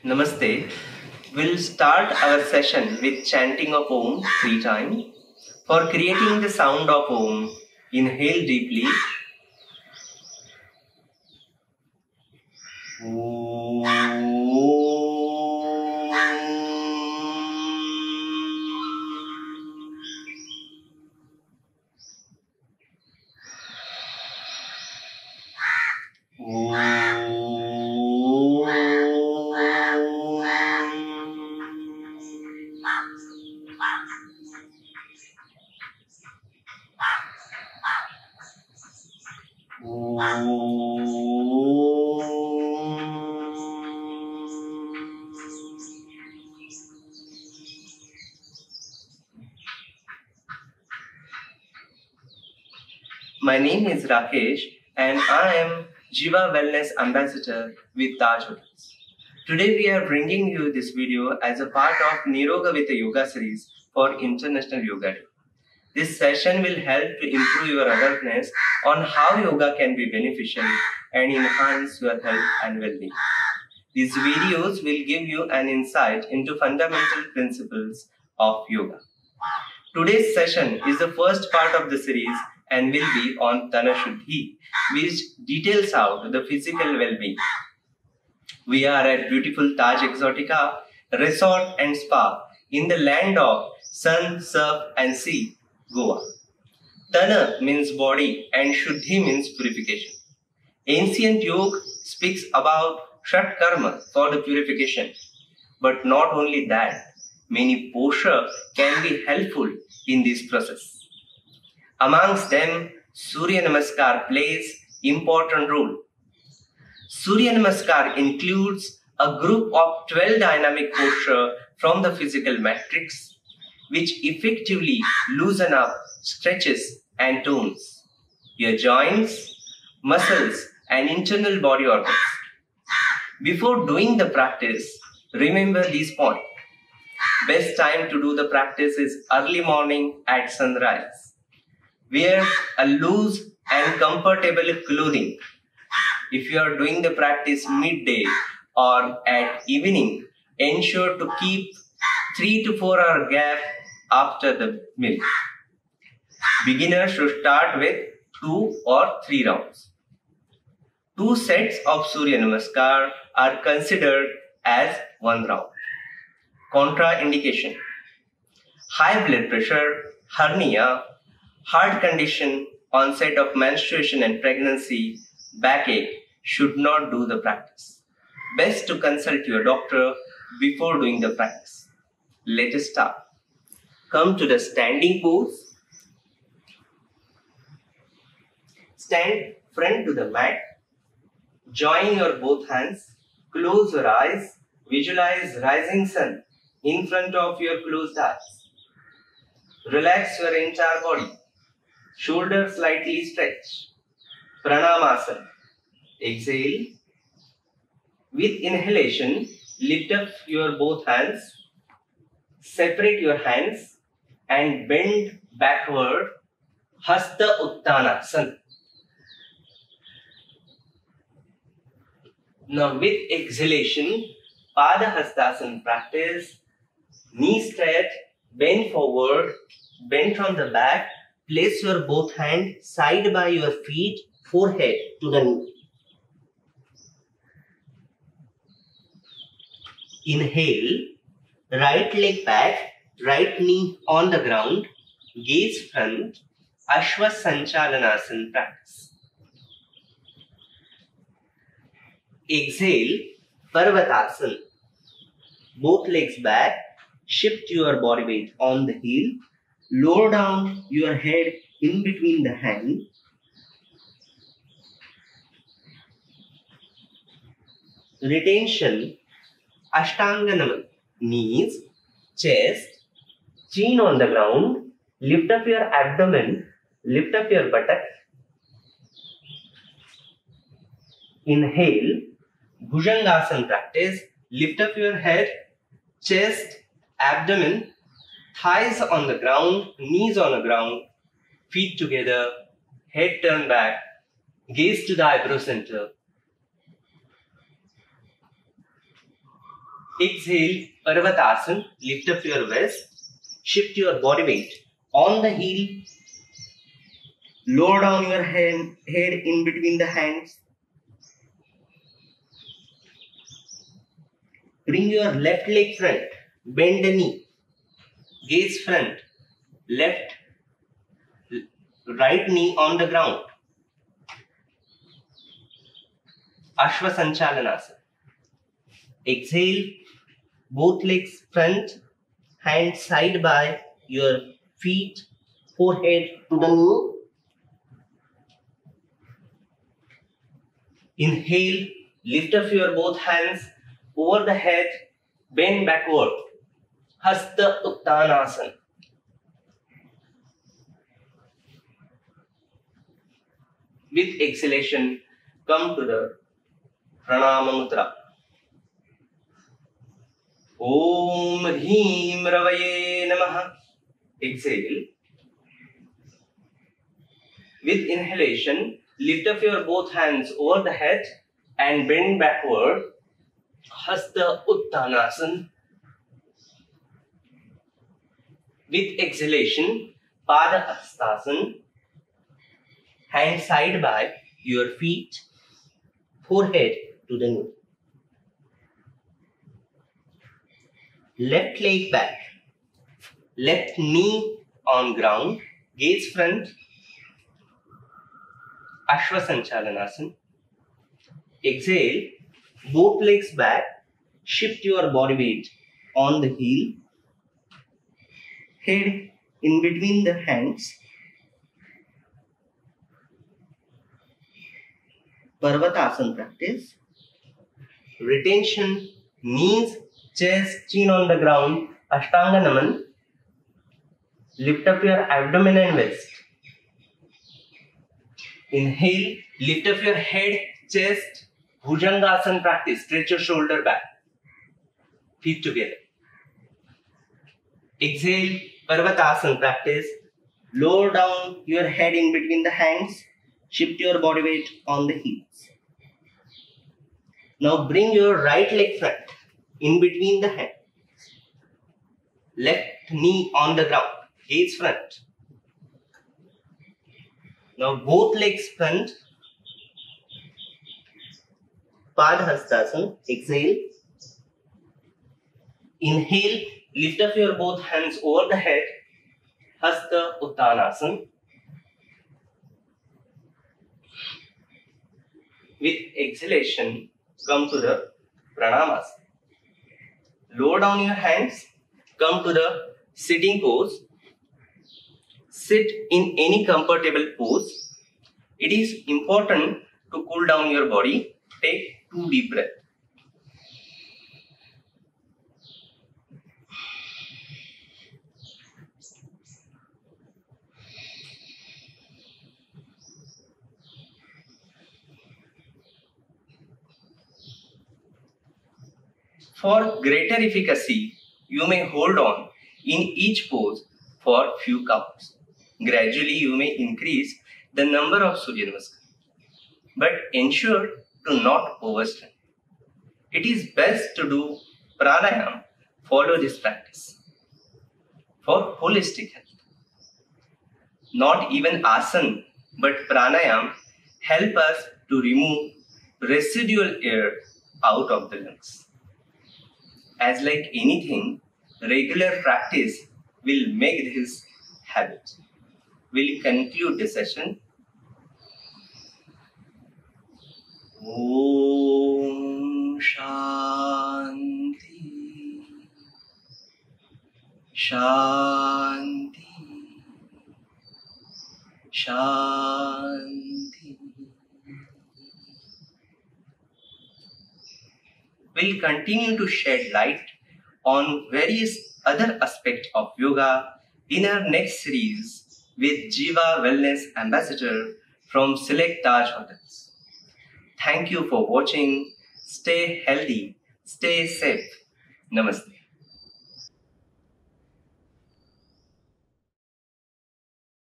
Namaste. We'll start our session with chanting of Om 3 times. For creating the sound of Om, inhale deeply. My name is Rakesh and I am Jiva Wellness Ambassador with Taj Hotels. Today we are bringing you this video as a part of Niroga with a Yoga series for International Yoga Day. This session will help to improve your awareness on how yoga can be beneficial and enhance your health and well-being. These videos will give you an insight into fundamental principles of yoga. Today's session is the first part of the series and will be on Tana Shuddhi, which details out the physical well-being. We are at beautiful Taj Exotica Resort and Spa in the land of sun, surf and sea, Goa. Tana means body and Shuddhi means purification. Ancient yoga speaks about Shat Karma for the purification. But not only that, many posture can be helpful in this process. Amongst them, Surya Namaskar plays important role. Surya Namaskar includes a group of 12 dynamic posture from the physical matrix, which effectively loosen up, stretches and tones your joints, muscles and internal body organs. Before doing the practice, remember these points. Best time to do the practice is early morning at sunrise. Wear a loose and comfortable clothing. If you are doing the practice midday or at evening, ensure to keep 3 to 4 hour gap after the meal. Beginners should start with 2 or 3 rounds. 2 sets of Surya Namaskar are considered as 1 round. Contraindication: high blood pressure, hernia, heart condition, onset of menstruation and pregnancy, backache should not do the practice. Best to consult your doctor before doing the practice. Let us start. Come to the standing pose. Stand front to the mat. Join your both hands. Close your eyes. Visualize rising sun in front of your closed eyes. Relax your entire body. Shoulders slightly stretch. Pranamasana. Exhale. With inhalation, lift up your both hands. Separate your hands and bend backward. Hasta Uttanasana. Now with exhalation, Pada Hastasana practice. Knee straight, bend forward, bend from the back. Place your both hands side by your feet, forehead to the knee. Inhale, right leg back, right knee on the ground, gaze front, Ashwa Sanchalanasana practice. Exhale, Parvatasana. Both legs back, shift your body weight on the heel, lower down your head in between the hands. Retention, Ashtanga Naman. Knees, chest, chin on the ground. Lift up your abdomen, lift up your buttock. Inhale, Bhujangasana practice. Lift up your head, chest, abdomen, thighs on the ground, knees on the ground, feet together, head turned back, gaze to the eyebrow center. Exhale, Parvatasana. Lift up your waist. Shift your body weight on the heel. Lower down your head in between the hands. Bring your left leg front. Bend the knee. Gaze front. Right knee on the ground. Ashwa Sanchalanasana. Exhale, both legs front, hands side by your feet, forehead to the knee. Inhale, lift up your both hands over the head, bend backward. Hasta Uttanasana. With exhalation, come to the Pranama Mudra. Om Hreem Ravaye Namaha. Exhale. With inhalation, lift up your both hands over the head and bend backward. Hasta Uttanasana. With exhalation, Pada Hastasana. Hands side by your feet, forehead to the knee. Left leg back, left knee on ground, gaze front, Ashwa Sanchalanasana. Exhale, both legs back, shift your body weight on the heel, head in between the hands. Parvatasana practice. Retention, knees, chest, chin on the ground, Ashtanga Naman. Lift up your abdomen and waist. Inhale, lift up your head, chest, Bhujangasana practice. Stretch your shoulder back. Feet together. Exhale, Parvatasana practice. Lower down your head in between the hands. Shift your body weight on the heels. Now bring your right leg front in between the hands. Left knee on the ground. Gaze front. Now both legs front. Padhastasana. Exhale. Inhale. Lift up your both hands over the head. Hasta Uttanasana. With exhalation, come to the Pranamasana. Lower down your hands, come to the sitting pose. Sit in any comfortable pose. It is important to cool down your body. Take 2 deep breaths. For greater efficacy, you may hold on in each pose for few counts. Gradually, you may increase the number of Surya Namaskar, but ensure to not overstrain. It is best to do pranayam. Follow this practice for holistic health. Not even asana, but pranayam help us to remove residual air out of the lungs. As like anything, regular practice will make this habit. We'll conclude the session. Om Shanti Shanti Shanti. We'll continue to shed light on various other aspects of yoga in our next series with Jiva Wellness Ambassador from Select Taj Hotels. Thank you for watching. Stay healthy, stay safe. Namaste.